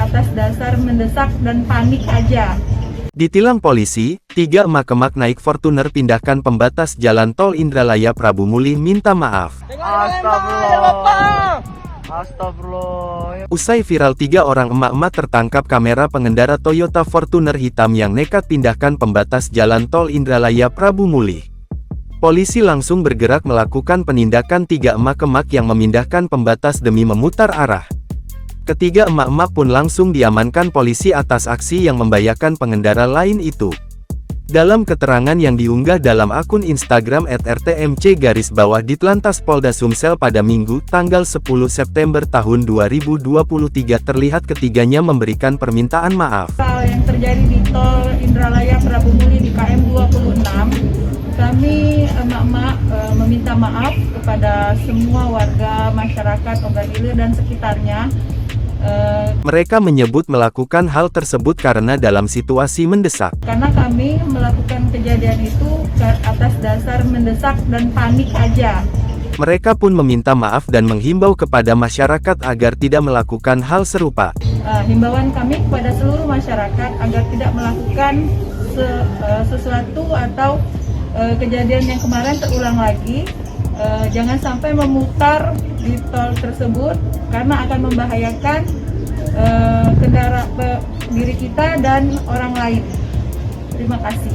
atas dasar mendesak dan panik aja. Ditilang polisi, 3 emak-emak naik Fortuner pindahkan pembatas jalan tol Indralaya Prabu Muli minta maaf. Astagfirullah. Astagfirullah. Usai viral 3 orang emak-emak tertangkap kamera pengendara Toyota Fortuner hitam yang nekat pindahkan pembatas jalan tol Indralaya Prabu Muli. Polisi langsung bergerak melakukan penindakan 3 emak-emak yang memindahkan pembatas demi memutar arah. Ketiga emak-emak pun langsung diamankan polisi atas aksi yang membahayakan pengendara lain itu. Dalam keterangan yang diunggah dalam akun Instagram @rtmc_Ditlantas Polda Sumsel pada Minggu, tanggal 10 September tahun 2023 terlihat ketiganya memberikan permintaan maaf. Hal yang terjadi di tol Indralaya Prabu Muli di KM 26, kami emak-emak meminta maaf kepada semua warga masyarakat Ogan Ilir dan sekitarnya. Mereka menyebut melakukan hal tersebut karena dalam situasi mendesak. Karena kami melakukan kejadian itu atas dasar mendesak dan panik aja. Mereka pun meminta maaf dan menghimbau kepada masyarakat agar tidak melakukan hal serupa. Himbauan kami kepada seluruh masyarakat agar tidak melakukan sesuatu atau kejadian yang kemarin terulang lagi. Jangan sampai memutar di tol tersebut karena akan membahayakan diri kita dan orang lain. Terima kasih.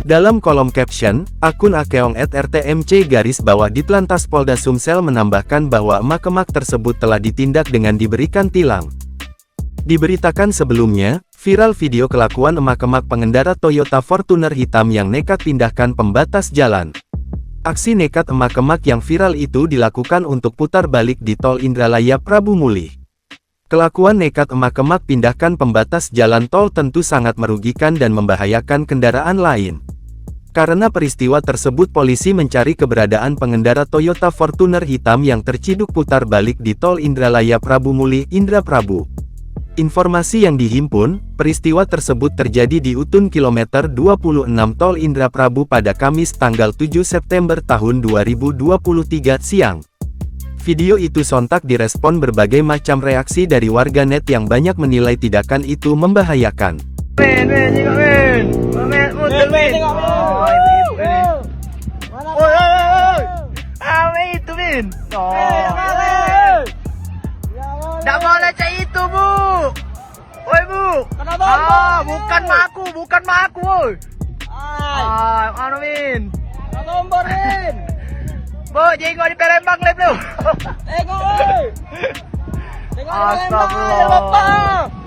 Dalam kolom caption, akun Akeong @rtmc_Ditlantas Polda Sumsel menambahkan bahwa emak-emak tersebut telah ditindak dengan diberikan tilang. Diberitakan sebelumnya, viral video kelakuan emak-emak pengendara Toyota Fortuner hitam yang nekat pindahkan pembatas jalan. Aksi nekat emak-emak yang viral itu dilakukan untuk putar balik di tol Indralaya Prabu Muli. Kelakuan nekat emak-emak pindahkan pembatas jalan tol tentu sangat merugikan dan membahayakan kendaraan lain. Karena peristiwa tersebut polisi mencari keberadaan pengendara Toyota Fortuner hitam yang terciduk putar balik di tol Indralaya Prabu Muli, Indraprabu. Informasi yang dihimpun, peristiwa tersebut terjadi di Utun kilometer 26 Tol Indraprabu pada Kamis tanggal 7 September tahun 2023 siang. Video itu sontak direspon berbagai macam reaksi dari warganet yang banyak menilai tindakan itu membahayakan. Nggak boleh cak itu, Bu. Woi, Bu. Kenapa? Bukan mak aku, woi. Anu, Min. Nombor, Min. Bu, jenggot di Palembang, lep lu. Tengok, woi. Tengok di Palembang, Astagfirullah. Bapak.